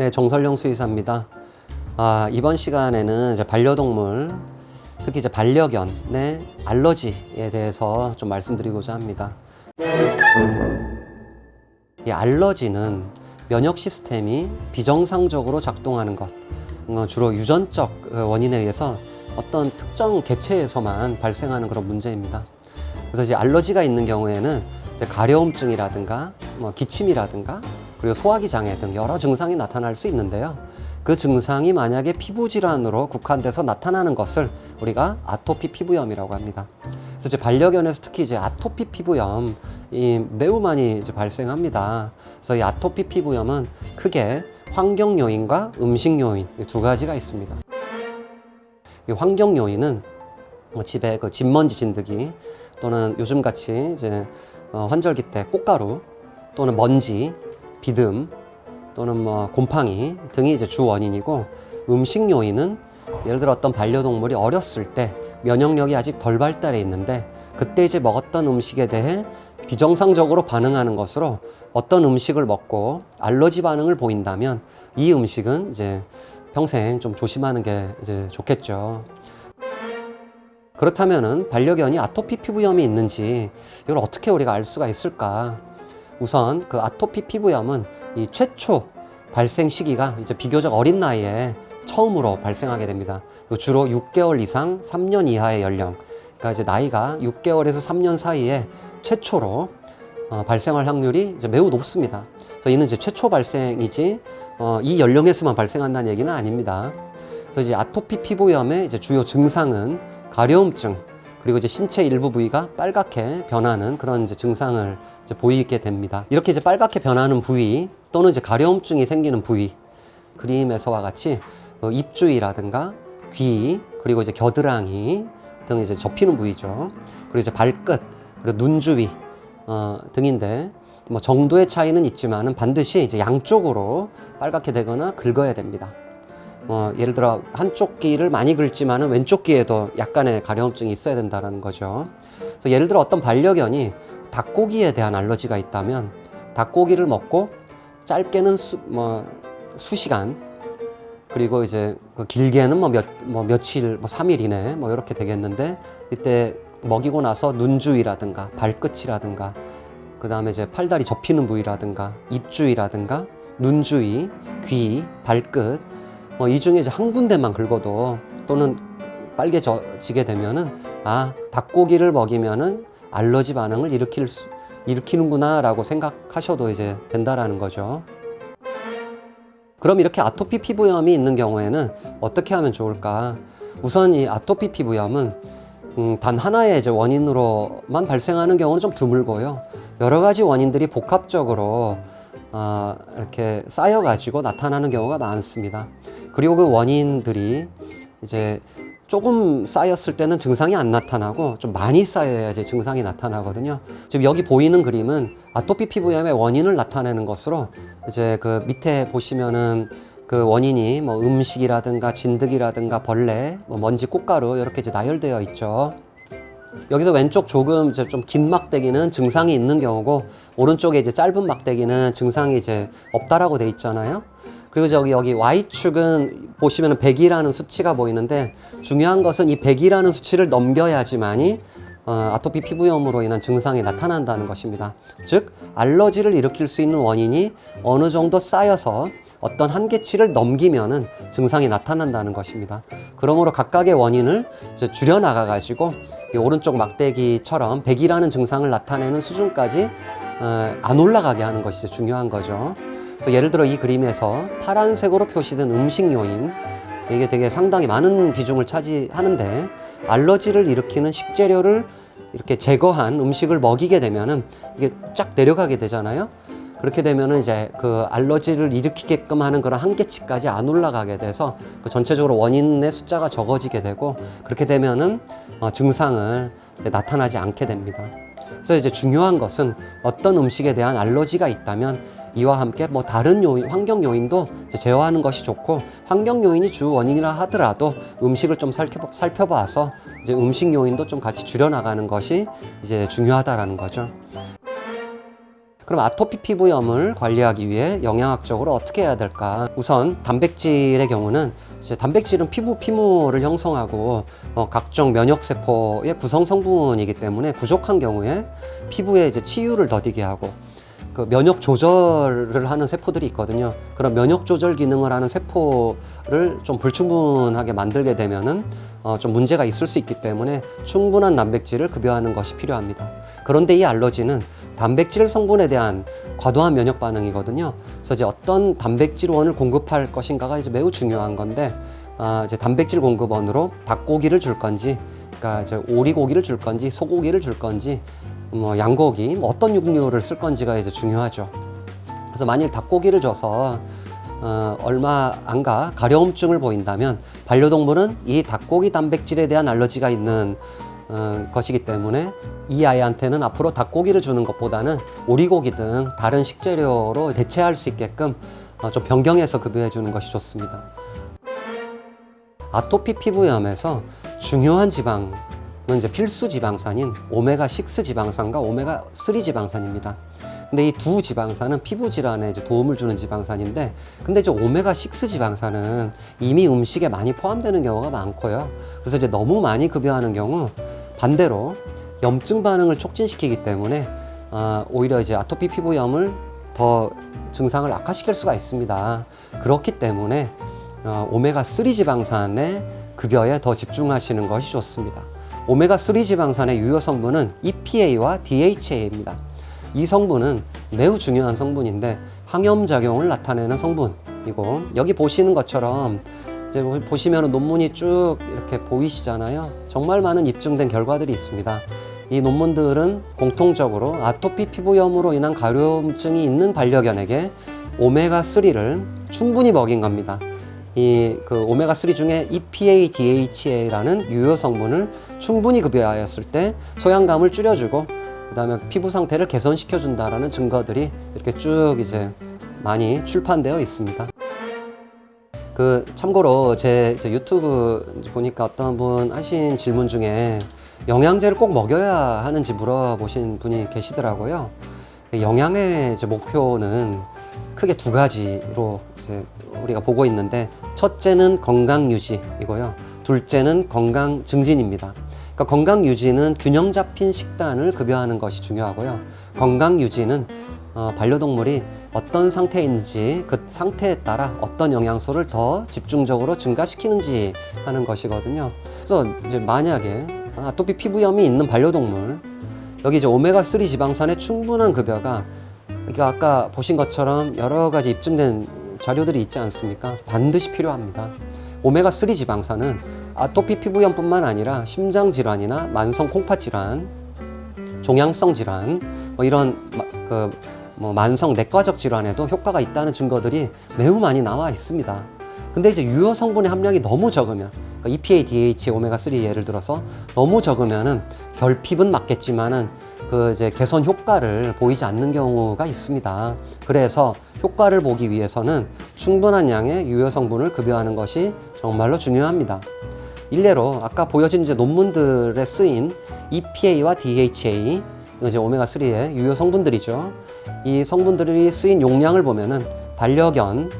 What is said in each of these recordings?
네, 정설영 수의사입니다. 이번 시간에는 이제 반려동물, 특히 이제 반려견의 알러지에 대해서 좀 말씀드리고자 합니다. 이 알러지는 면역 시스템이 비정상적으로 작동하는 것, 주로 유전적 원인에 의해서 어떤 특정 개체에서만 발생하는 그런 문제입니다. 그래서 이제 알러지가 있는 경우에는 이제 가려움증이라든가 기침이라든가 그리고 소화기 장애 등 여러 증상이 나타날 수 있는데요. 그 증상이 만약에 피부 질환으로 국한돼서 나타나는 것을 우리가 아토피 피부염이라고 합니다. 그래서 이제 반려견에서 특히 이제 아토피 피부염이 매우 많이 이제 발생합니다. 그래서 이 아토피 피부염은 크게 환경 요인과 음식 요인 두 가지가 있습니다. 이 환경 요인은 집에 그 진먼지 진드기 또는 요즘같이 이제 환절기 때 꽃가루 또는 먼지, 비듬 또는 곰팡이 등이 이제 주 원인이고, 음식 요인은 예를 들어 어떤 반려동물이 어렸을 때 면역력이 아직 덜 발달해 있는데 그때 이제 먹었던 음식에 대해 비정상적으로 반응하는 것으로 어떤 음식을 먹고 알러지 반응을 보인다면 이 음식은 이제 평생 좀 조심하는 게 이제 좋겠죠. 그렇다면은 반려견이 아토피 피부염이 있는지 이걸 어떻게 우리가 알 수가 있을까? 우선 그 아토피 피부염은 이 최초 발생 시기가 이제 비교적 어린 나이에 처음으로 발생하게 됩니다. 주로 6개월 이상 3년 이하의 연령, 그러니까 이제 나이가 6개월에서 3년 사이에 최초로 발생할 확률이 이제 매우 높습니다. 그래서 이는 이제 최초 발생이지 이 연령에서만 발생한다는 얘기는 아닙니다. 그래서 이제 아토피 피부염의 이제 주요 증상은 가려움증, 그리고 이제 신체 일부 부위가 빨갛게 변하는 그런 이제 증상을 이제 보이게 됩니다. 이렇게 이제 빨갛게 변하는 부위 또는 이제 가려움증이 생기는 부위, 그림에서와 같이 입주위라든가 귀, 그리고 이제 겨드랑이 등 이제 접히는 부위죠. 그리고 이제 발끝, 그리고 눈 주위 등인데 정도의 차이는 있지만은 반드시 이제 양쪽으로 빨갛게 되거나 긁어야 됩니다. 예를 들어 한쪽 귀를 많이 긁지만은 왼쪽 귀에도 약간의 가려움증이 있어야 된다는 거죠. 그래서 예를 들어 어떤 반려견이 닭고기에 대한 알러지가 있다면 닭고기를 먹고 짧게는 수시간, 그리고 이제 길게는 며칠, 3일 이내 이렇게 되겠는데, 이때 먹이고 나서 눈 주위라든가 발끝이라든가 그 다음에 이제 팔다리 접히는 부위라든가 입 주위라든가 눈 주위, 귀, 발끝 이 중에 이제 한 군데만 긁어도 또는 빨개지게 되면은 닭고기를 먹이면은 알러지 반응을 일으키는구나 라고 생각하셔도 이제 된다라는 거죠. 그럼 이렇게 아토피 피부염이 있는 경우에는 어떻게 하면 좋을까? 우선 이 아토피 피부염은 단 하나의 이제 원인으로만 발생하는 경우는 좀 드물고요. 여러 가지 원인들이 복합적으로 이렇게 쌓여가지고 나타나는 경우가 많습니다. 그리고 그 원인들이 이제 조금 쌓였을 때는 증상이 안 나타나고 좀 많이 쌓여야지 증상이 나타나거든요. 지금 여기 보이는 그림은 아토피 피부염의 원인을 나타내는 것으로 이제 그 밑에 보시면은 그 원인이 음식이라든가 진드기라든가 벌레, 먼지, 꽃가루 이렇게 이제 나열되어 있죠. 여기서 왼쪽 조금 이제 좀 긴 막대기는 증상이 있는 경우고, 오른쪽에 이제 짧은 막대기는 증상이 이제 없다라고 돼 있잖아요. 그리고 여기 Y축은 보시면 100이라는 수치가 보이는데, 중요한 것은 이 100이라는 수치를 넘겨야지만이 아토피 피부염으로 인한 증상이 나타난다는 것입니다. 즉 알러지를 일으킬 수 있는 원인이 어느 정도 쌓여서 어떤 한계치를 넘기면은 증상이 나타난다는 것입니다. 그러므로 각각의 원인을 이제 줄여나가 가지고 이 오른쪽 막대기처럼 100이라는 증상을 나타내는 수준까지 안 올라가게 하는 것이 중요한 거죠. 그래서 예를 들어 이 그림에서 파란색으로 표시된 음식 요인, 이게 되게 상당히 많은 비중을 차지하는데, 알러지를 일으키는 식재료를 이렇게 제거한 음식을 먹이게 되면은 이게 쫙 내려가게 되잖아요. 그렇게 되면은 이제 그 알러지를 일으키게끔 하는 그런 한계치까지 안 올라가게 돼서 그 전체적으로 원인의 숫자가 적어지게 되고, 그렇게 되면은 증상을 이제 나타나지 않게 됩니다. 그래서 이제 중요한 것은 어떤 음식에 대한 알러지가 있다면 이와 함께 다른 요인, 환경 요인도 이제 제어하는 것이 좋고, 환경 요인이 주 원인이라 하더라도 음식을 좀 살펴봐서 이제 음식 요인도 좀 같이 줄여나가는 것이 이제 중요하다라는 거죠. 그럼 아토피 피부염을 관리하기 위해 영양학적으로 어떻게 해야 될까? 우선 단백질의 경우는 이제 단백질은 피부 피물을 형성하고 각종 면역세포의 구성 성분이기 때문에 부족한 경우에 피부에 이제 치유를 더디게 하고 그 면역 조절을 하는 세포들이 있거든요. 그런 면역 조절 기능을 하는 세포를 좀 불충분하게 만들게 되면은 좀 문제가 있을 수 있기 때문에 충분한 단백질을 급여하는 것이 필요합니다. 그런데 이 알러지는 단백질 성분에 대한 과도한 면역 반응이거든요. 그래서 이제 어떤 단백질원을 공급할 것인가가 이제 매우 중요한 건데, 이제 단백질 공급원으로 닭고기를 줄 건지, 그러니까 이제 오리고기를 줄 건지, 소고기를 줄 건지, 양고기, 어떤 육류를 쓸 건지가 이제 중요하죠. 그래서 만일 닭고기를 줘서 얼마 안 가 가려움증을 보인다면 반려동물은 이 닭고기 단백질에 대한 알러지가 있는 것이기 때문에 이 아이한테는 앞으로 닭고기를 주는 것보다는 오리고기 등 다른 식재료로 대체할 수 있게끔 좀 변경해서 급여해 주는 것이 좋습니다. 아토피 피부염에서 중요한 지방은 이제 필수 지방산인 오메가6 지방산과 오메가3 지방산입니다. 근데 이 두 지방산은 피부 질환에 이제 도움을 주는 지방산인데, 근데 이제 오메가6 지방산은 이미 음식에 많이 포함되는 경우가 많고요. 그래서 이제 너무 많이 급여하는 경우 반대로 염증 반응을 촉진시키기 때문에 오히려 이제 아토피 피부염을 더 증상을 악화시킬 수가 있습니다. 그렇기 때문에 오메가3 지방산의 급여에 더 집중하시는 것이 좋습니다. 오메가3 지방산의 유효 성분은 EPA와 DHA입니다. 이 성분은 매우 중요한 성분인데 항염작용을 나타내는 성분이고, 여기 보시는 것처럼 이제 보시면 논문이 쭉 이렇게 보이시잖아요. 정말 많은 입증된 결과들이 있습니다. 이 논문들은 공통적으로 아토피 피부염으로 인한 가려움증이 있는 반려견에게 오메가3를 충분히 먹인 겁니다. 이 그 오메가3 중에 EPA, DHA라는 유효 성분을 충분히 급여하였을 때 소양감을 줄여주고 그다음에 피부 상태를 개선시켜 준다라는 증거들이 이렇게 쭉 이제 많이 출판되어 있습니다. 참고로 제 유튜브 보니까 어떤 분 하신 질문 중에 영양제를 꼭 먹여야 하는지 물어보신 분이 계시더라고요. 영양의 이제 목표는 크게 두 가지로 이제 우리가 보고 있는데, 첫째는 건강 유지이고요. 둘째는 건강 증진입니다. 그러니까 건강 유지는 균형 잡힌 식단을 급여하는 것이 중요하고요. 건강 유지는 반려동물이 어떤 상태에 있는지 그 상태에 따라 어떤 영양소를 더 집중적으로 증가시키는지 하는 것이거든요. 그래서 이제 만약에 아토피 피부염이 있는 반려동물, 여기 이제 오메가3 지방산의 충분한 급여가, 그러니까 아까 보신 것처럼 여러 가지 입증된 자료들이 있지 않습니까? 그래서 반드시 필요합니다. 오메가3 지방산은 아토피 피부염뿐만 아니라 심장 질환이나 만성 콩팥 질환, 종양성 질환, 이런 만성 내과적 질환에도 효과가 있다는 증거들이 매우 많이 나와 있습니다. 근데 이제 유효 성분의 함량이 너무 적으면, 그러니까 EPA, DHA, 오메가3 예를 들어서 너무 적으면은 결핍은 맞겠지만은 이제 개선 효과를 보이지 않는 경우가 있습니다. 그래서 효과를 보기 위해서는 충분한 양의 유효 성분을 급여하는 것이 정말로 중요합니다. 일례로 아까 보여진 이제 논문들에 쓰인 EPA와 DHA, 이제 오메가3의 유효 성분들이죠. 이 성분들이 쓰인 용량을 보면은 반려견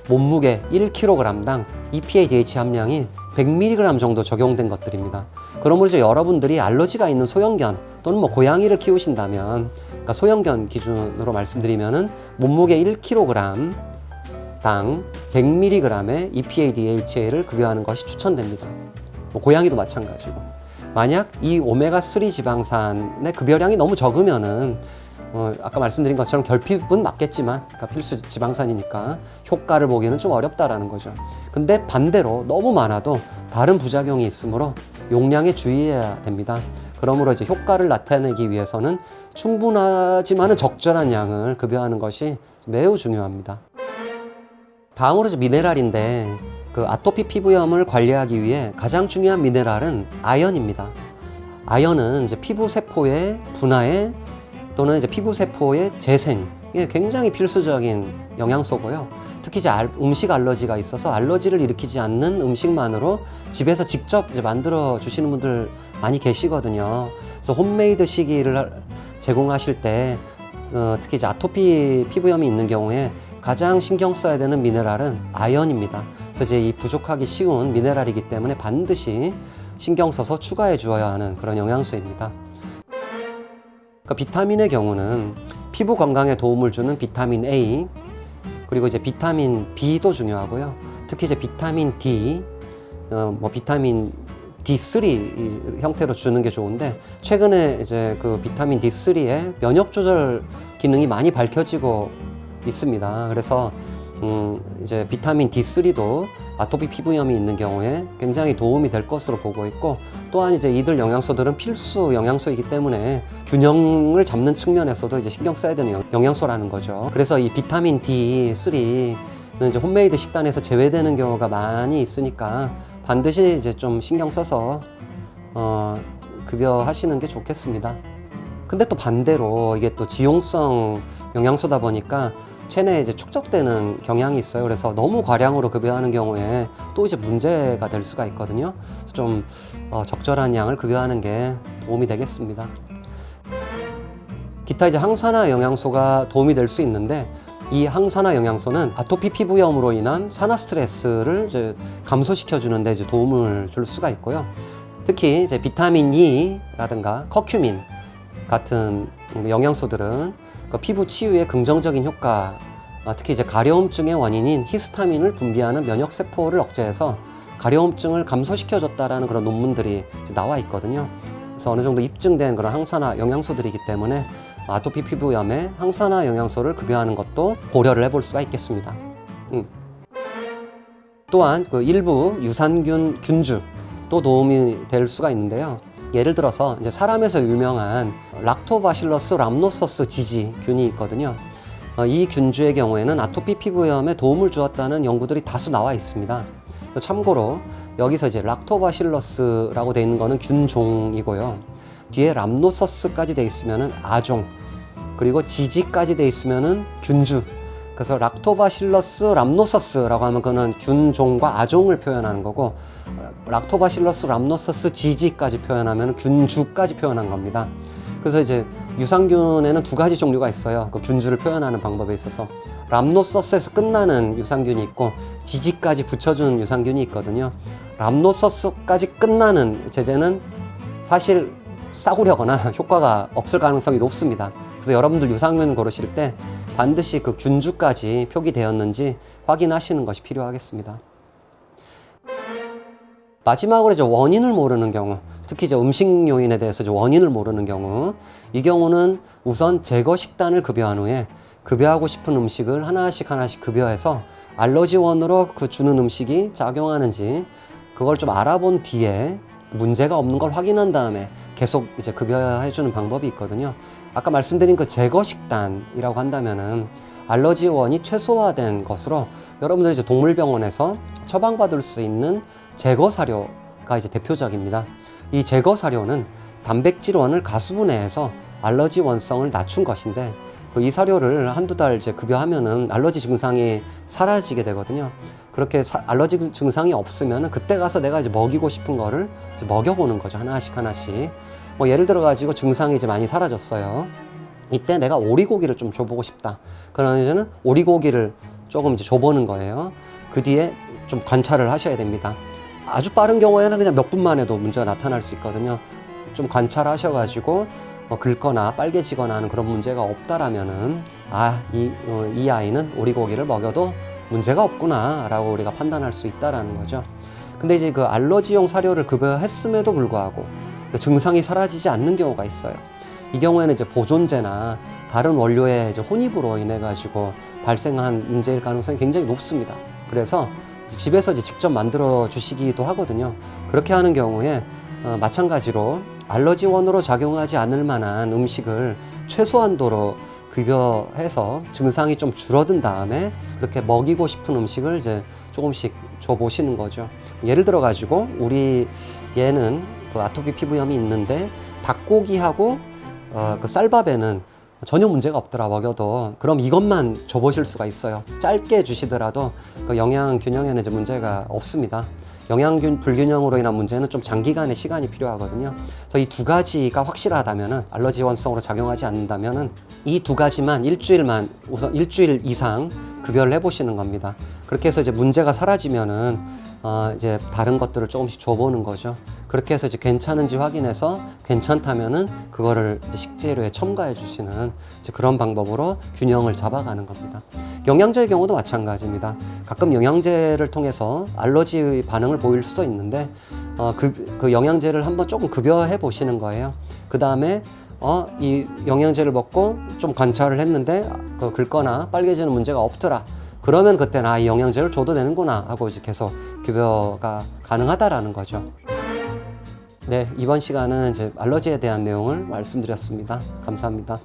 몸무게 1kg당 EPA, DHA 함량이 100mg 정도 적용된 것들입니다. 그러므로 이제 여러분들이 알러지가 있는 소형견 또는 고양이를 키우신다면, 그러니까 소형견 기준으로 말씀드리면은 몸무게 1kg당 100mg의 EPA, DHA를 급여하는 것이 추천됩니다. 고양이도 마찬가지고. 만약 이 오메가3 지방산의 급여량이 너무 적으면은 아까 말씀드린 것처럼 결핍은 맞겠지만, 그러니까 필수 지방산이니까 효과를 보기는 좀 어렵다라는 거죠. 근데 반대로 너무 많아도 다른 부작용이 있으므로 용량에 주의해야 됩니다. 그러므로 이제 효과를 나타내기 위해서는 충분하지만은 적절한 양을 급여하는 것이 매우 중요합니다. 다음으로 이제 미네랄인데, 아토피 피부염을 관리하기 위해 가장 중요한 미네랄은 아연입니다. 아연은 이제 피부 세포의 분화에 또는 이제 피부 세포의 재생에 굉장히 필수적인 영양소고요. 특히 이제 음식 알러지가 있어서 알러지를 일으키지 않는 음식만으로 집에서 직접 이제 만들어 주시는 분들 많이 계시거든요. 그래서 홈메이드 식이를 제공하실 때 특히 이제 아토피 피부염이 있는 경우에 가장 신경 써야 되는 미네랄은 아연입니다. 그래서 이제 이 부족하기 쉬운 미네랄이기 때문에 반드시 신경 써서 추가해 주어야 하는 그런 영양소입니다. 그러니까 비타민의 경우는 피부 건강에 도움을 주는 비타민 A, 그리고 이제 비타민 B도 중요하고요. 특히 이제 비타민 D, 비타민 D3 형태로 주는 게 좋은데, 최근에 이제 그 비타민 D3의 면역 조절 기능이 많이 밝혀지고 있습니다. 그래서 이제 비타민 D3도 아토피 피부염이 있는 경우에 굉장히 도움이 될 것으로 보고 있고, 또한 이제 이들 영양소들은 필수 영양소이기 때문에 균형을 잡는 측면에서도 이제 신경 써야 되는 영양소라는 거죠. 그래서 이 비타민 D3는 이제 홈메이드 식단에서 제외되는 경우가 많이 있으니까 반드시 이제 좀 신경 써서 급여하시는 게 좋겠습니다. 근데 또 반대로 이게 또 지용성 영양소다 보니까 체내에 이제 축적되는 경향이 있어요. 그래서 너무 과량으로 급여하는 경우에 또 이제 문제가 될 수가 있거든요. 그래서 좀 적절한 양을 급여하는 게 도움이 되겠습니다. 기타 이제 항산화 영양소가 도움이 될 수 있는데, 이 항산화 영양소는 아토피 피부염으로 인한 산화 스트레스를 이제 감소시켜 주는데 이제 도움을 줄 수가 있고요. 특히 이제 비타민 E라든가 커큐민 같은 영양소들은 그 피부 치유에 긍정적인 효과, 특히 이제 가려움증의 원인인 히스타민을 분비하는 면역 세포를 억제해서 가려움증을 감소시켜 줬다라는 그런 논문들이 이제 나와 있거든요. 그래서 어느 정도 입증된 그런 항산화 영양소들이기 때문에 아토피 피부염에 항산화 영양소를 급여하는 것도 고려를 해볼 수가 있겠습니다. 또한 그 일부 유산균 균주도 도움이 될 수가 있는데요. 예를 들어서 이제 사람에서 유명한 락토바실러스 람노서스 지지균이 있거든요. 이 균주의 경우에는 아토피 피부염에 도움을 주었다는 연구들이 다수 나와 있습니다. 참고로 여기서 이제 락토바실러스라고 되어 있는 거는 균종이고요. 뒤에 람노서스까지 되어 있으면은 아종, 그리고 지지까지 되어 있으면은 균주. 그래서 락토바실러스 람노서스라고 하면 그는 균종과 아종을 표현하는 거고, 락토바실러스 람노서스 지지까지 표현하면 균주까지 표현한 겁니다. 그래서 이제 유산균에는 두 가지 종류가 있어요. 그 균주를 표현하는 방법에 있어서 람노서스에서 끝나는 유산균이 있고 지지까지 붙여주는 유산균이 있거든요. 람노서스까지 끝나는 제제는 사실 싸구려거나 효과가 없을 가능성이 높습니다. 그래서 여러분들 유산균 고르실 때 반드시 그 균주까지 표기되었는지 확인하시는 것이 필요하겠습니다. 마지막으로 이제 원인을 모르는 경우, 특히 이제 음식 요인에 대해서 이제 원인을 모르는 경우, 이 경우는 우선 제거 식단을 급여한 후에 급여하고 싶은 음식을 하나씩 급여해서 알러지원으로 그 주는 음식이 작용하는지 그걸 좀 알아본 뒤에 문제가 없는 걸 확인한 다음에 계속 이제 급여해주는 방법이 있거든요. 아까 말씀드린 그 제거 식단이라고 한다면은 알러지원이 최소화된 것으로 여러분들이 이제 동물병원에서 처방받을 수 있는 제거 사료가 이제 대표적입니다. 이 제거 사료는 단백질원을 가수분해해서 알러지 원성을 낮춘 것인데, 이 사료를 한두 달 이제 급여하면은 알러지 증상이 사라지게 되거든요. 그렇게 알러지 증상이 없으면은 그때 가서 내가 이제 먹이고 싶은 거를 이제 먹여보는 거죠. 하나씩. 뭐 예를 들어 가지고 증상이 이제 많이 사라졌어요. 이때 내가 오리고기를 좀 줘보고 싶다. 그러면은 오리고기를 조금 이제 줘보는 거예요. 그 뒤에 좀 관찰을 하셔야 됩니다. 아주 빠른 경우에는 그냥 몇 분만 해도 문제가 나타날 수 있거든요. 좀 관찰하셔가지고 긁거나 빨개지거나 하는 그런 문제가 없다라면은 이 아이는 오리고기를 먹여도 문제가 없구나 라고 우리가 판단할 수 있다라는 거죠. 근데 이제 그 알러지용 사료를 급여했음에도 불구하고 증상이 사라지지 않는 경우가 있어요. 이 경우에는 이제 보존제나 다른 원료의 이제 혼입으로 인해 가지고 발생한 문제일 가능성이 굉장히 높습니다. 그래서 집에서 이제 직접 만들어 주시기도 하거든요. 그렇게 하는 경우에 마찬가지로 알러지원으로 작용하지 않을 만한 음식을 최소한도로 급여해서 증상이 좀 줄어든 다음에 그렇게 먹이고 싶은 음식을 이제 조금씩 줘 보시는 거죠. 예를 들어 가지고 우리 얘는 그 아토피 피부염이 있는데 닭고기하고 그 쌀밥에는 전혀 문제가 없더라 먹여도, 그럼 이것만 줘보실 수가 있어요. 짧게 주시더라도 그 영양 균형에는 이제 문제가 없습니다. 영양균 불균형으로 인한 문제는 좀 장기간의 시간이 필요하거든요. 그래서 이 두 가지가 확실하다면은 알러지원성으로 작용하지 않는다면은 이 두 가지만 일주일만 우선 일주일 이상 급여를 해보시는 겁니다. 그렇게 해서 이제 문제가 사라지면은 이제 다른 것들을 조금씩 줘보는 거죠. 그렇게 해서 이제 괜찮은지 확인해서 괜찮다면은 그거를 이제 식재료에 첨가해 주시는 이제 그런 방법으로 균형을 잡아가는 겁니다. 영양제의 경우도 마찬가지입니다. 가끔 영양제를 통해서 알러지 반응을 보일 수도 있는데 그 영양제를 한번 조금 급여해 보시는 거예요. 그 다음에 이 영양제를 먹고 좀 관찰을 했는데 긁거나 빨개지는 문제가 없더라. 그러면 그때는 이 영양제를 줘도 되는구나 하고 이제 계속 급여가 가능하다라는 거죠. 네, 이번 시간은 이제 알러지에 대한 내용을 말씀드렸습니다. 감사합니다.